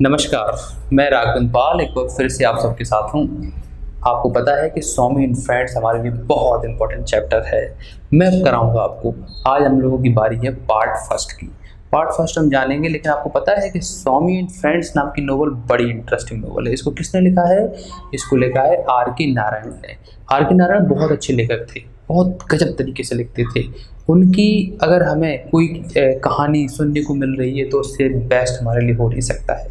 नमस्कार। मैं राघवन पाल एक बार फिर से आप सबके साथ हूँ। आपको पता है कि स्वामी इन फ्रेंड्स हमारे लिए बहुत इंपॉर्टेंट चैप्टर है। मैं अब कराऊंगा आपको। आज हम लोगों की बारी है पार्ट फर्स्ट की। पार्ट फर्स्ट हम जानेंगे, लेकिन आपको पता है कि स्वामी इन फ्रेंड्स नाम की नोवेल बड़ी इंटरेस्टिंग नोवेल है। इसको किसने लिखा है? इसको लिखा है आर के नारायण ने। आर के नारायण बहुत अच्छे लेखक थे, बहुत गजब तरीके से लिखते थे। उनकी अगर हमें कोई कहानी सुनने को मिल रही है तो उससे बेस्ट हमारे लिए हो नहीं सकता है।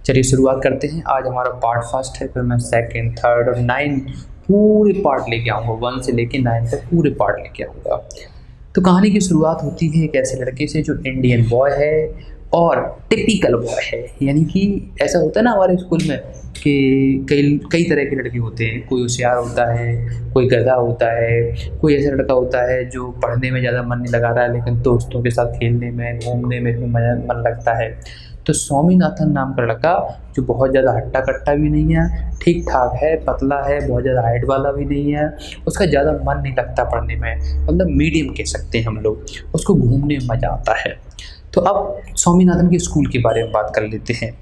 चलिए शुरुआत करते हैं। आज हमारा पार्ट फर्स्ट है, फिर मैं सेकंड, थर्ड और 9 पूरे पार्ट लेके आऊँगा। 1 से लेके 9 तक पूरे पार्ट लेके आऊँगा। तो कहानी की शुरुआत होती है एक ऐसे लड़के से जो इंडियन बॉय है और टिपिकल बॉय है। यानी कि ऐसा होता है ना हमारे स्कूल में कि कई कई तरह के लड़के होते हैं। कोई होशियार होता है, कोई गधा होता है, कोई ऐसा लड़का होता है जो पढ़ने में ज़्यादा मन नहीं लगा रहा है लेकिन दोस्तों के साथ खेलने में घूमने में भी मन लगता है। तो स्वामीनाथन नाम का लड़का जो बहुत ज़्यादा हट्टा कट्टा भी नहीं है, ठीक ठाक है, पतला है, बहुत ज़्यादा हाइट वाला भी नहीं है, उसका ज़्यादा मन नहीं लगता पढ़ने में, मतलब मीडियम कह सकते हैं हम लोग। उसको घूमने में मज़ा आता है। तो अब स्वामीनाथन के स्कूल के बारे में बात कर लेते हैं।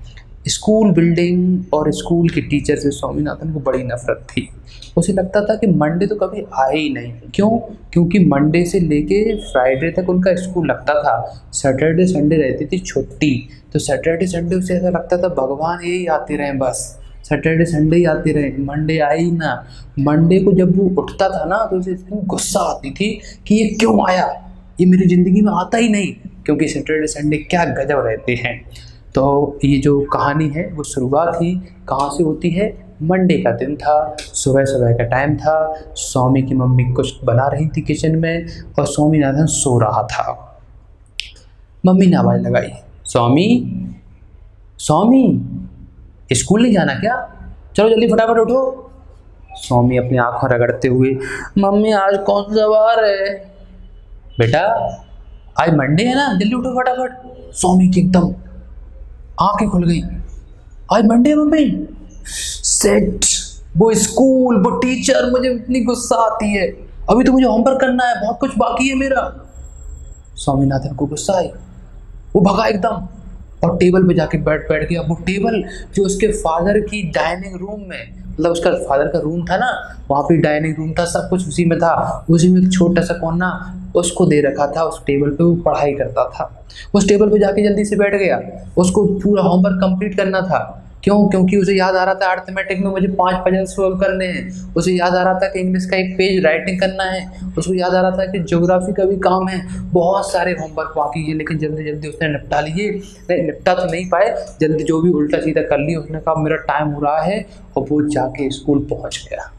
स्कूल बिल्डिंग और स्कूल के टीचर से स्वामीनाथन को बड़ी नफरत थी। उसे लगता था कि मंडे तो कभी आए ही नहीं। क्यों? क्योंकि मंडे से लेके फ्राइडे तक उनका स्कूल लगता था। सैटरडे संडे रहती थी छुट्टी। तो सैटरडे संडे उसे ऐसा लगता था भगवान यही आते रहें, बस सैटरडे संडे ही आते रहे, मंडे आए ही ना। मंडे को जब वो उठता था ना तो उसे इतनी गुस्सा आती थी कि ये क्यों आया, ये मेरी ज़िंदगी में आता ही नहीं। क्योंकि सैटरडे संडे क्या गजब रहते हैं। तो ये जो कहानी है वो शुरुआत ही कहाँ से होती है? मंडे का दिन था, सुबह सुबह का टाइम था। स्वामी की मम्मी कुछ बना रही थी किचन में और स्वामीनाथन सो रहा था। मम्मी ने आवाज़ लगाई, स्वामी, स्वामी, स्कूल नहीं जाना क्या? चलो जल्दी फटाफट उठो। स्वामी अपनी आंखों रगड़ते हुए, मम्मी आज कौन सा वार है? बेटा आज मंडे है ना, जल्दी उठो फटाफट। स्वामी की एकदम आंखें खुल गई। आज मंडे है मम्मी। सेट, वो स्कूल, वो टीचर, मुझे इतनी गुस्सा आती है। अभी तो मुझे होमवर्क करना है, बहुत कुछ बाकी है मेरा। स्वामीनाथन को गुस्सा आई, वो भगा एकदम और टेबल पे जाके बैठ गया। वो टेबल जो उसके फादर की डाइनिंग रूम में, मतलब उसका फादर का रूम था ना, वहाँ पे डाइनिंग रूम था, सब कुछ उसी में था। उसी में एक छोटा सा कोना उसको दे रखा था। उस टेबल पे वो पढ़ाई करता था। उस टेबल पे जाके जल्दी से बैठ गया। उसको पूरा होमवर्क कंप्लीट करना था। क्यों? क्योंकि उसे याद आ रहा था अर्थमेटिक में मुझे 5 पजल सॉल्व करने हैं। उसे याद आ रहा था कि इंग्लिश का एक पेज राइटिंग करना है। उसको याद आ रहा था कि ज्योग्राफी का भी काम है। बहुत सारे होमवर्क बाकी है, लेकिन जल्दी जल्दी उसने निपटा लिए। नहीं निपटा तो नहीं पाए, जल्दी जो भी उल्टा सीधा कर लिया। उसने कहा मेरा टाइम हो रहा है, और वो जाके स्कूल पहुँच गया।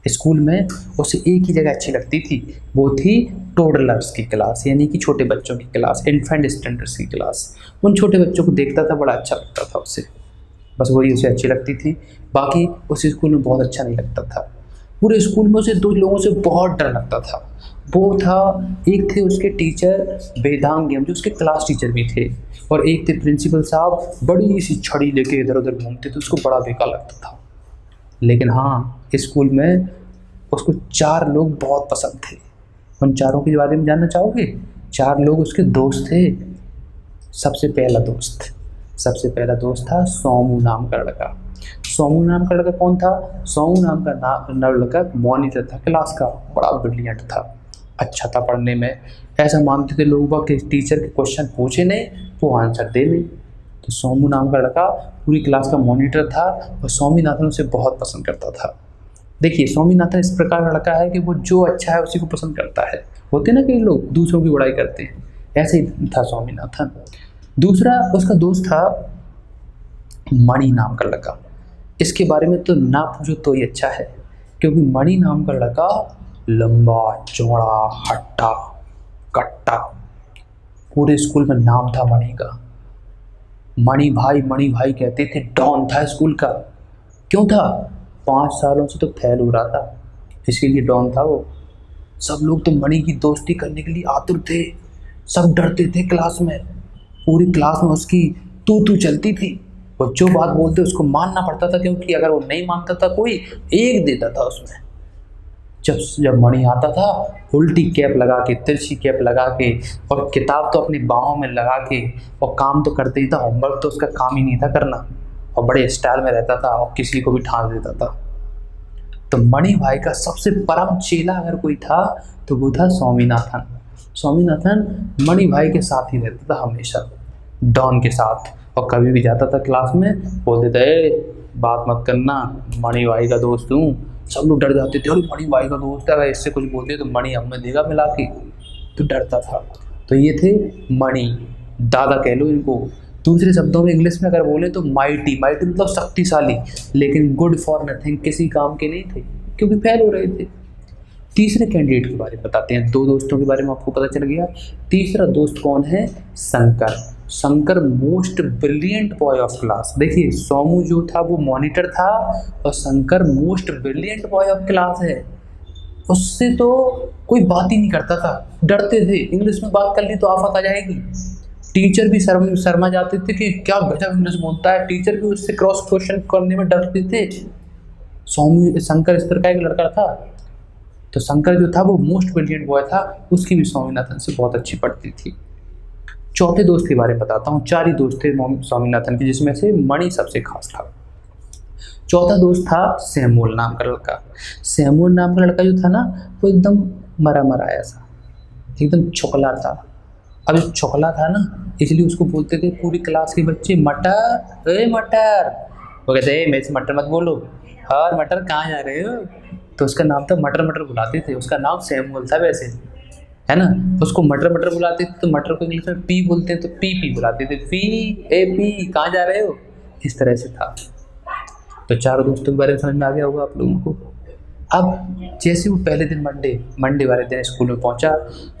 स्कूल में उसे एक ही जगह अच्छी लगती थी, वो थी टोडलर्स की क्लास, यानी कि छोटे बच्चों की क्लास, इन्फेंट स्टैंडर्ड्स की क्लास। उन छोटे बच्चों को देखता था, बड़ा अच्छा लगता था उसे, बस वही उसे अच्छी लगती थी। बाकी उस स्कूल में बहुत अच्छा नहीं लगता था। पूरे स्कूल में उसे 2 लोगों से बहुत डर लगता था। वो था, एक थे उसके टीचर वेदांग, जो उसके क्लास टीचर भी थे, और एक थे प्रिंसिपल साहब, बड़ी सी छड़ी लेके इधर उधर घूमते थे। उसको बड़ा बेकार लगता था। लेकिन हाँ, स्कूल में उसको 4 लोग बहुत पसंद थे। उन चारों के बारे में जानना चाहोगे? 4 लोग उसके दोस्त थे। सबसे पहला दोस्त था सोमू नाम का लड़का। सोमू नाम का लड़का कौन था? सोमू नाम का लड़का मॉनिटर था क्लास का, बड़ा ब्रिलियंट था, अच्छा था पढ़ने में। ऐसा मानते थे लोग कि टीचर के क्वेश्चन पूछे नहीं, वो आंसर दे नहीं। तो सोमू नाम का लड़का पूरी क्लास का मॉनिटर था और स्वामीनाथन उसे बहुत पसंद करता था। देखिए, स्वामीनाथन इस प्रकार का लड़का है कि वो जो अच्छा है उसी को पसंद करता है। होते ना कई लोग दूसरों की बुराई करते हैं, ऐसे ही था स्वामीनाथन। दूसरा उसका दोस्त था मणि नाम का लड़का। इसके बारे में तो ना पूछो तो ही अच्छा है, क्योंकि मणि नाम का लड़का लंबा चौड़ा हट्टा कट्टा, पूरे स्कूल में नाम था मणि का। मणि भाई कहते थे, डॉन था स्कूल का। क्यों था? 5 सालों से तो फेल हो रहा था, इसके लिए डॉन था वो। सब लोग तो मणि की दोस्ती करने के लिए आतुर थे, सब डरते थे क्लास में। पूरी क्लास में उसकी तू चलती थी। वो जो बात बोलते उसको मानना पड़ता था, क्योंकि अगर वो नहीं मानता था कोई, एक देता था उसमें। जब मणि आता था उल्टी कैप लगा के, तिरछी कैप लगा के, और किताब तो अपनी बाहों में लगा के, और काम तो करते ही था, होमवर्क तो उसका काम ही नहीं था करना, और बड़े स्टाइल में रहता था और किसी को भी ठास देता था। तो मणि भाई का सबसे परम चेला अगर कोई था तो वो था स्वामीनाथन। स्वामीनाथन मणि भाई के साथ ही रहता था हमेशा, डॉन के साथ, और कभी भी जाता था क्लास में बोल देता है बात मत करना, मणि भाई का दोस्त हूँ। सब लोग डर जाते थे, अरे मणि भाई का दोस्त है, अगर इससे कुछ बोलते तो मणि हमें देगा मिला के, तो डरता था। तो ये थे मणि, दादा कह लो इनको। दूसरे शब्दों में इंग्लिश में अगर बोले तो माइटी, माइटी मतलब शक्तिशाली, लेकिन गुड फॉर नथिंग, किसी काम के नहीं थे क्योंकि फेल हो रहे थे। तीसरे कैंडिडेट के बारे में बताते हैं, दो दोस्तों के बारे में आपको पता चल गया। तीसरा दोस्त कौन है? Shankar. Shankar most brilliant boy of class. देखिए सोमू जो था वो मॉनिटर था और Shankar most brilliant boy of class है। उससे तो कोई बात ही नहीं करता था, डरते थे, इंग्लिश में बात कर ली तो आफत आ जाएगी। टीचर भी शर्मा जाते थे कि क्या गजब इंग्लिश बोलता है, टीचर भी उससे क्रॉस क्वेश्चन करने में डरते थे। शंकर इस तरह का एक लड़का था। तो शंकर जो था वो मोस्ट ब्रिलियंट बॉय था, उसकी भी स्वामीनाथन से बहुत अच्छी पड़ती थी। चौथे दोस्त के बारे में बताता हूँ। चार ही दोस्त थे स्वामीनाथन के, जिसमें से मणि सबसे खास था। चौथा दोस्त था सैमुअल नाम का लड़का। सैमुअल नाम का लड़का जो था ना वो एकदम मरा मराया सा, एकदम छोकला था। अब जो छोकला था ना इसलिए उसको बोलते थे पूरी क्लास के बच्चे मटर, ए मटर। वो कहते हैं मेरे से मटर मत बोलो, और मटर कहाँ जा रहे हो। तो उसका नाम था मटर, मटर बुलाते थे। उसका नाम सैमुअल था वैसे, है ना। उसको मटर मटर बुलाते थे, तो मटर को इंग्लिश में पी बोलते हैं तो पी पी बुलाते थे, पी ए पी कहाँ जा रहे हो, इस तरह से था। तो चारों दोस्तों के बारे में समझ में आ गया होगा आप लोगों को। अब जैसे वो पहले दिन मंडे वाले दिन स्कूल में पहुंचा,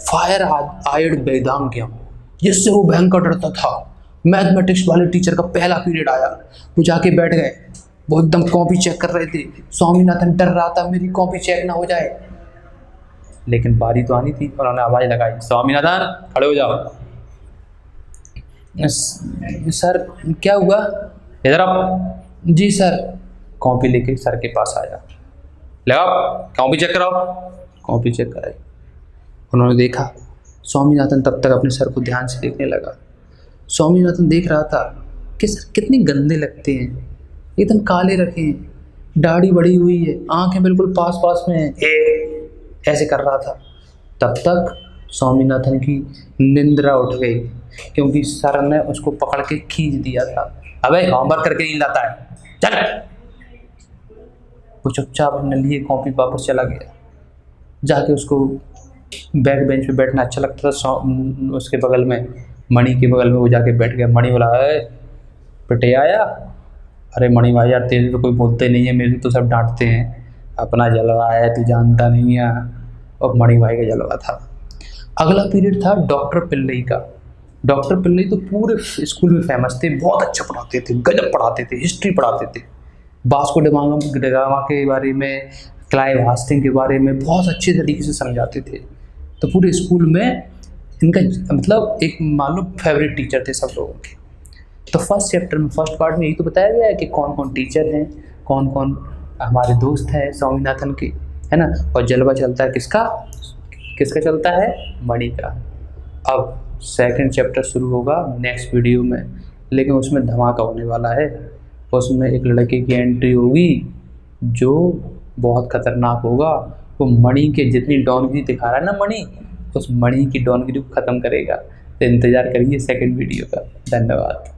फायर आयड वेदांगम, जिससे वो भयंकर डरता था। मैथमेटिक्स वाले टीचर का पहला पीरियड आया, वो जाके बैठ गए, वो एकदम कॉपी चेक कर रहे थे। स्वामीनाथन डर रहा था मेरी कॉपी चेक ना हो जाए, लेकिन बारी तो आनी थी। उन्होंने आवाज़ लगाई, स्वामीनाथन खड़े हो जाओ। सर क्या हुआ? इधर आओ। जी सर। कॉपी लेके सर के पास आया, लगाओ कॉपी चेक कराओ। कॉपी चेक कराई। उन्होंने देखा, स्वामीनाथन तब तक अपने सर को ध्यान से देखने लगा। स्वामीनाथन देख रहा था कि सर कितने गंदे लगते हैं, एकदम काले रखे हैं, दाढ़ी बड़ी हुई है, आंखें बिल्कुल पास पास में हैं, ऐसे कर रहा था। तब तक स्वामीनाथन की निंद्रा उठ गई, क्योंकि सर ने उसको पकड़ के खींच दिया था। अबे होमवर्क करके नहीं लाता है, चल। वो चुपचाप अपने लिए कॉपी वापस चला गया। जाके उसको बैक बेंच पे बैठना अच्छा लगता था, उसके बगल में, मणि के बगल में वो जाके बैठ गया। मणि बोला, बेटे आया? अरे मणि भाई यार तेरे तो कोई बोलते नहीं है, मेरे तो सब डांटते हैं, अपना जलवा है तू जानता नहीं है। और मणि भाई का जलवा था। अगला पीरियड था डॉक्टर पिल्लई का। डॉक्टर पिल्लई तो पूरे स्कूल में फेमस थे, बहुत अच्छा पढ़ाते थे, गजब पढ़ाते थे, हिस्ट्री पढ़ाते थे, वास्को ड गामा के बारे में, क्लाइव हास्टिंग के बारे में बहुत अच्छे तरीके से समझाते थे। तो पूरे स्कूल में इनका मतलब एक मान लो फेवरेट टीचर थे सब लोगों के। तो फर्स्ट चैप्टर में, फर्स्ट पार्ट में यही तो बताया गया है कि कौन कौन टीचर हैं, कौन कौन हमारे दोस्त हैं स्वामीनाथन के, है ना। और जलवा चलता है किसका चलता है? मणि का। अब सेकंड चैप्टर शुरू होगा नेक्स्ट वीडियो में, लेकिन उसमें धमाका होने वाला है। उसमें एक लड़के की एंट्री होगी जो बहुत खतरनाक होगा। वो मणि के जितनी डॉनगिरी दिखा रहा है ना मणि, उस मणि की डॉनगिरी को ख़त्म करेगा। तो इंतज़ार करिए सेकंड वीडियो का। धन्यवाद।